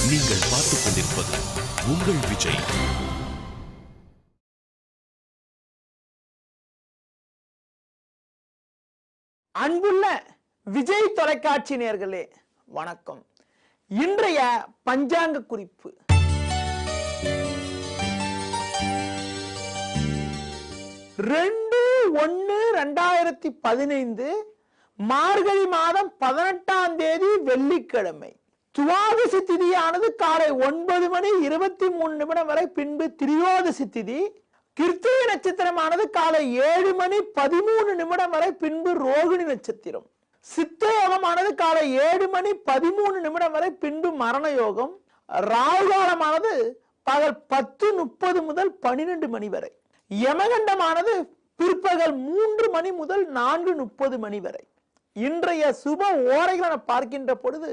நீங்கள் பார்த்துக் கொண்டிருப்பது உங்கள் விஜய். அன்புள்ள விஜய் தொலைக்காட்சி நேயர்களே வணக்கம். இன்றைய பஞ்சாங்க குறிப்பு. 2/1/2015 மார்கழி மாதம் 18ஆம் தேதி வெள்ளிக்கிழமை. துவாதசி திதியானது காலை 9:23 வரை, பின்பு திரியோதசி திதி. கிருத்திகை நட்சத்திரமானது காலை 7:13 வரை, பின்பு ரோகிணி நட்சத்திரம். சித்த யோகமானது காலை 7:13 வரை, பின்பு மரண யோகம். ராகுகாலமானது பகல் 10:30 முதல் 12 மணி வரை. யமகண்டமானது பிற்பகல் 3 மணி முதல் 4:30 மணி வரை. இன்றைய சுப ஓரைகளை பார்க்கின்ற பொழுது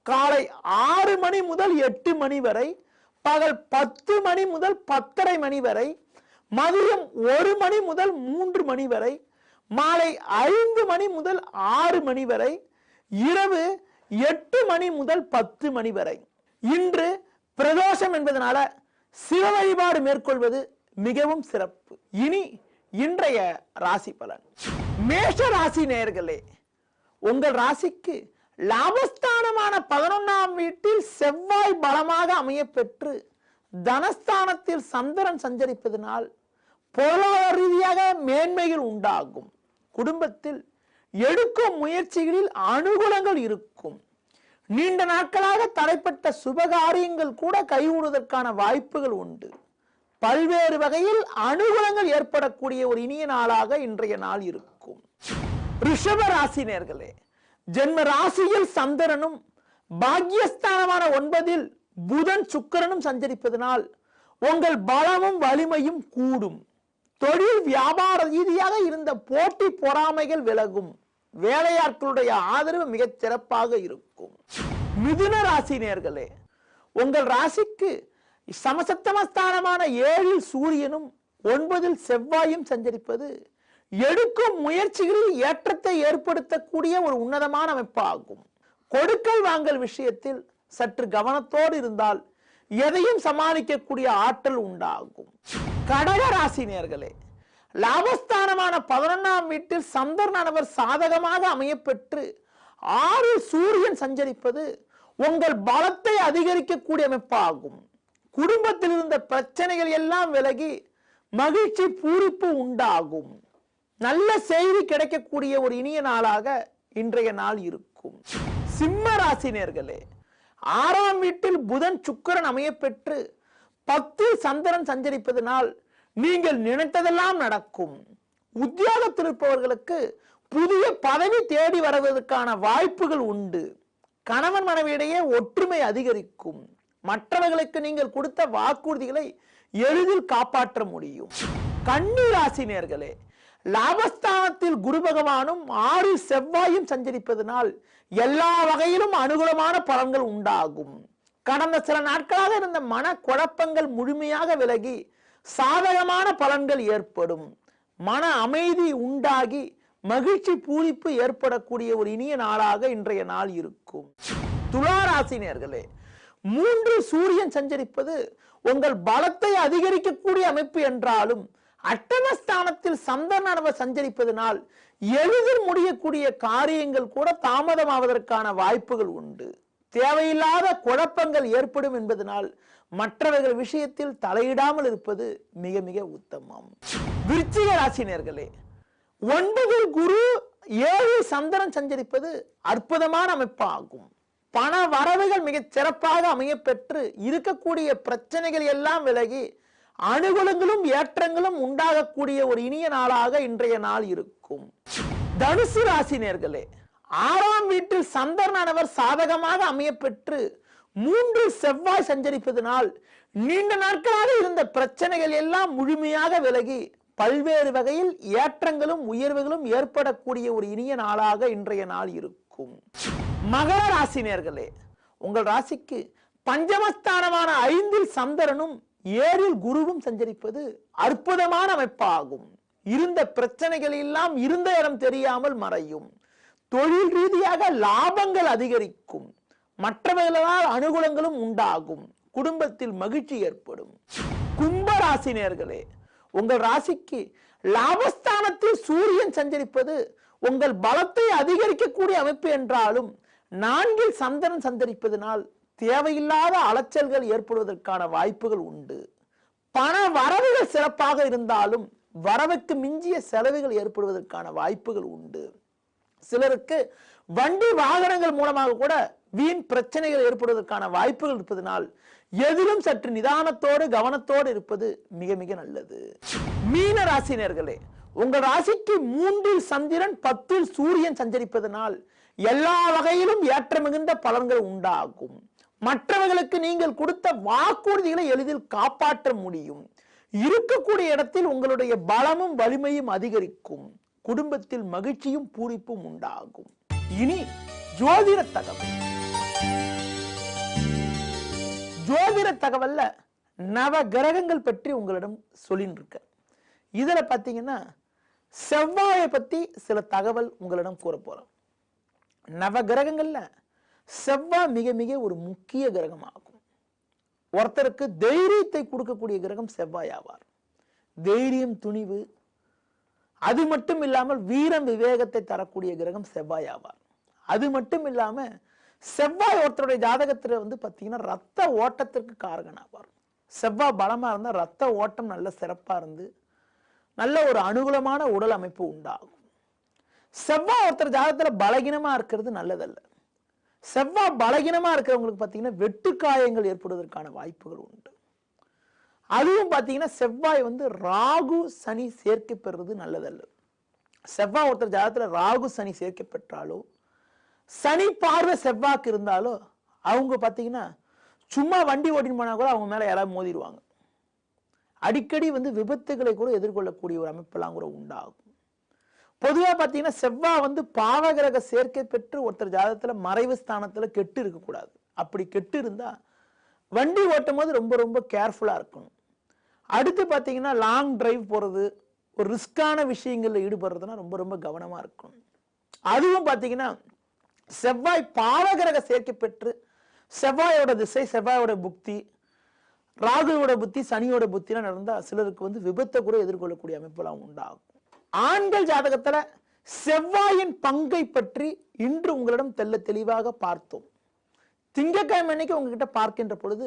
காலை 6 மணி முதல் 8 மணி வரை, பகல் 10 மணி முதல் 10:30 மணி வரை, மதியம் 1 மணி முதல் 3 மணி வரை, மாலை 5 மணி முதல் 6 மணி வரை, இரவு 8 மணி முதல் 10 மணி வரை. இன்று பிரதோஷம் என்பதனால சிவ வழிபாடு மேற்கொள்வது மிகவும் சிறப்பு. இனி இன்றைய ராசி பலன். மேஷ ராசி நேயர்களே, உங்கள் ராசிக்கு லாபஸ்தானமான 11ஆம் வீட்டில் செவ்வாய் பலமாக அமைய பெற்று தனஸ்தானத்தில் சந்திரன் சஞ்சரிப்பதனால் பொருளாதார ரீதியாக மேன்மைகள் உண்டாகும். குடும்பத்தில் எடுக்கும் முயற்சிகளில் அனுகூலங்கள் இருக்கும். நீண்ட நாட்களாக தடைப்பட்ட சுபகாரியங்கள் கூட கைகூடுவதற்கான வாய்ப்புகள் உண்டு. பல்வேறு வகையில் அனுகூலங்கள் ஏற்படக்கூடிய ஒரு இனிய நாளாக இன்றைய நாள் இருக்கும். ரிஷப ராசி நேயர்களே, ஜென்ம ராசியில் சந்திரனும் பாக்யஸ்தானமான 9இல் புதன் சுக்கிரனும் சஞ்சரிப்பதனால் உங்கள் பலமும் வலிமையும் கூடும். தொழில் வியாபார ரீதியாக இருந்த போட்டி பொறாமைகள் விலகும். வேலையாட்களுடைய ஆதரவு மிகச் சிறப்பாக இருக்கும். மிதுன ராசி நேயர்களே, உங்கள் ராசிக்கு சமசப்தமஸ்தானமான 7இல் சூரியனும் 9இல் செவ்வாயும் சஞ்சரிப்பது எடுக்கும் முயற்சிகளில் ஏற்றத்தை ஏற்படுத்தக்கூடிய ஒரு உன்னதமான அமைப்பாகும். கொடுக்கல் வாங்கல் விஷயத்தில் சற்று கவனத்தோடு இருந்தால் எதையும் சமாளிக்கக்கூடிய ஆற்றல் உண்டாகும். கடக ராசி நேயர்களே, லாபஸ்தானமான 11ஆம் வீட்டில் சந்திரனானவர் சாதகமாக அமைய பெற்று 6இல் சூரியன் சஞ்சரிப்பது உங்கள் பலத்தை அதிகரிக்கக்கூடிய அமைப்பாகும். குடும்பத்தில் இருந்த பிரச்சனைகள் எல்லாம் விலகி மகிழ்ச்சி பூரிப்பு உண்டாகும். நல்ல செய்தி கிடைக்கக்கூடிய ஒரு இனிய நாளாக இன்றைய நாள் இருக்கும். சிம்ம ராசி நேயர்களே, 6ஆம் வீட்டில் புதன் சுக்கிரன் அமைய பெற்று 10இல் சந்திரன் சஞ்சரிப்பதனால் நீங்கள் நினைத்ததெல்லாம் நடக்கும். உத்தியோகத்தில் இருப்பவர்களுக்கு புதிய பதவி தேடி வருவதற்கான வாய்ப்புகள் உண்டு. கணவன் மனைவியிடையே ஒற்றுமை அதிகரிக்கும். மற்றவர்களுக்கு நீங்கள் கொடுத்த வாக்குறுதிகளை எளிதில் காப்பாற்ற முடியும். கன்னி ராசி நேயர்களே, லாபஸ்தானத்தில் குரு பகவானும் 6இல் செவ்வாயும் சஞ்சரிப்பதனால் எல்லா வகையிலும் அனுகூலமான பலன்கள் உண்டாகும். கடந்த சில நாட்களாக இருந்த மன குழப்பங்கள் முழுமையாக விலகி சாதகமான பலன்கள் ஏற்படும். மன அமைதி உண்டாகி மகிழ்ச்சி பூரிப்பு ஏற்படக்கூடிய ஒரு இனிய நாளாக இன்றைய நாள் இருக்கும். துலா ராசி நேயர்களே, 3இல் சூரியன் சஞ்சரிப்பது உங்கள் பலத்தை அதிகரிக்கக்கூடிய அமைப்பு என்றாலும் அட்டமஸ்தானத்தில் சந்திரனானவர் சஞ்சரிப்பதனால் எளிதில் முடியக்கூடிய காரியங்கள் கூட தாமதமாவதற்கான வாய்ப்புகள் உண்டு. தேவையில்லாத குழப்பங்கள் ஏற்படும் என்பதனால் மற்றவர்கள் விஷயத்தில் தலையிடாமல் இருப்பது மிக மிக உத்தமம். விருச்சிக ராசி நேயர்களே, 9இல் குரு 7இல் சந்திரன் சஞ்சரிப்பது அற்புதமான அமைப்பாகும். பண வரவுகள் மிகச் சிறப்பாக அமைய பெற்று இருக்கக்கூடிய பிரச்சனைகள் எல்லாம் விலகி அனுகூலங்களும் ஏற்றங்களும் உண்டாகக்கூடிய ஒரு இனிய நாளாக இன்றைய நாள் இருக்கும். தனுசு ராசி நேயர்களே, 6ஆம் வீட்டில் சந்திரனானவர் சாதகமாக அமைய பெற்று 3இல் செவ்வாய் சஞ்சரிப்பதனால் நீண்ட நாட்களாக இருந்த பிரச்சனைகள் எல்லாம் முழுமையாக விலகி பல்வேறு வகையில் ஏற்றங்களும் உயர்வுகளும் ஏற்படக்கூடிய ஒரு இனிய நாளாக இன்றைய நாள் இருக்கும். மகர ராசி நேயர்களே, உங்கள் ராசிக்கு பஞ்சமஸ்தானமான 5இல் சந்திரனும் 7இல் குருவும் சஞ்சரிப்பது அற்புதமான அமைப்பாகும். இருந்த பிரச்சனைகள் எல்லாம் இருந்த இடம் தெரியாமல் மறையும். தொழில் ரீதியாக லாபங்கள் அதிகரிக்கும். மற்றவர்களால் அனுகூலங்களும் உண்டாகும். குடும்பத்தில் மகிழ்ச்சி ஏற்படும். கும்ப ராசி நேயர்களே, உங்கள் ராசிக்கு லாபஸ்தானத்தில் சூரியன் சஞ்சரிப்பது உங்கள் பலத்தை அதிகரிக்கக்கூடிய அமைப்பு என்றாலும் 4ல் சந்திரன் சஞ்சரிப்பதனால் தேவையில்லாத அலைச்சல்கள் ஏற்படுவதற்கான வாய்ப்புகள் உண்டு. பண வரவுகள் சிறப்பாக இருந்தாலும் வரவுக்கு மிஞ்சிய செலவுகள் ஏற்படுவதற்கான வாய்ப்புகள் உண்டு. சிலருக்கு வண்டி வாகனங்கள் மூலமாக கூட வீண் பிரச்சனைகள் ஏற்படுவதற்கான வாய்ப்புகள் இருப்பதனால் எதிலும் சற்று நிதானத்தோடு கவனத்தோடு இருப்பது மிக மிக நல்லது. மீன ராசினியர்களே, உங்கள் ராசிக்கு 3ல் சந்திரன் 10ல் சூரியன் சஞ்சரிப்பதனால் எல்லா வகையிலும் ஏற்ற மிகுந்த பலன்கள் உண்டாகும். மற்றவர்களுக்கு நீங்கள் கொடுத்த வாக்குறுதிகளை எளிதில் காப்பாற்ற முடியும். இருக்கக்கூடிய இடத்தில் உங்களுடைய பலமும் வலிமையும் அதிகரிக்கும். குடும்பத்தில் மகிழ்ச்சியும் பூரிப்பும் உண்டாகும். இனி ஜோதிட தகவல். ஜோதிட தகவல்ல நவ கிரகங்கள் பற்றி உங்களிடம் சொல்லிட்டு இருக்க. இதுல பாத்தீங்கன்னா செவ்வாயை பத்தி சில தகவல் உங்களிடம் கூற போறோம். நவ கிரகங்கள்ல செவ்வாய் மிக மிக ஒரு முக்கிய கிரகமாகும். ஒருத்தருக்கு தைரியத்தை கொடுக்கக்கூடிய கிரகம் செவ்வாய் ஆவார். தைரியம், துணிவு, அது மட்டும் இல்லாமல் வீரம், விவேகத்தை தரக்கூடிய கிரகம் செவ்வாய் ஆவார். அது மட்டும் இல்லாம செவ்வாய் ஒருத்தருடைய ஜாதகத்துல பாத்தீங்கன்னா ரத்த ஓட்டத்திற்கு காரகன் ஆவார். செவ்வாய் பலமா இருந்தா ரத்த ஓட்டம் நல்ல சிறப்பா இருந்து நல்ல ஒரு அனுகூலமான உடல் அமைப்பு உண்டாகும். செவ்வாய் ஒருத்தர் ஜாதகத்துல பலகீனமா இருக்கிறது நல்லதல்ல. செவ்வாய் பலகீனமா இருக்கிறவங்களுக்கு பாத்தீங்கன்னா வெட்டு காயங்கள் ஏற்படுவதற்கான வாய்ப்புகள் உண்டு. அதுவும் பாத்தீங்கன்னா செவ்வாய் ராகு சனி சேர்க்கை பெறுறது நல்லதல்ல. செவ்வாய் ஒருத்தர் ஜாதகத்துல ராகு சனி சேர்க்கை பெற்றாலோ, சனி பார்வை செவ்வாய்க்கு இருந்தாலோ அவங்க பாத்தீங்கன்னா சும்மா வண்டி ஓட்டின்னு போனா கூட அவங்க மேல யாராவது மோதிடுவாங்க. அடிக்கடி விபத்துகளை கூட எதிர்கொள்ளக்கூடிய ஒரு அமைப்பெல்லாம் கூட உண்டாகும். பொதுவா பாத்தீங்கன்னா செவ்வாய் பாவகிரக சேர்க்கை பெற்று ஒருத்தர் ஜாதகத்துல மறைவு ஸ்தானத்துல கெட்டு இருக்கக்கூடாது. அப்படி கெட்டு இருந்தா வண்டி ஓட்டும் போது ரொம்ப ரொம்ப கேர்ஃபுல்லா இருக்கணும். அடுத்து பாத்தீங்கன்னா லாங் டிரைவ் போறது, ஒரு ரிஸ்கான விஷயங்கள்ல ஈடுபடுறதுனா ரொம்ப ரொம்ப கவனமா இருக்கணும். அதுவும் பாத்தீங்கன்னா செவ்வாய் பாவகிரக சேர்க்கை பெற்று செவ்வாயோட திசை, செவ்வாயோட புக்தி, ராகுவோட புத்தி, சனியோட புத்திலாம் நடந்தா சிலருக்கு விபத்தை கூட எதிர்கொள்ளக்கூடிய அமைப்பெல்லாம் உண்டாகும். ஆண்கள் ஜாதகத்துல செவ்வாயின் பங்கை பற்றி இன்று உங்களிடம் தெளிவாக பார்த்தோம். திங்கட்கிழமை அன்னைக்கு உங்ககிட்ட பார்க்கின்ற பொழுது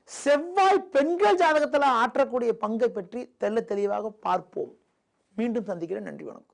செவ்வாய் பெண்கள் ஜாதகத்துல ஆற்றக்கூடிய பங்கை பற்றி தெளிவாக பார்ப்போம். மீண்டும் சந்திக்கிறேன். நன்றி, வணக்கம்.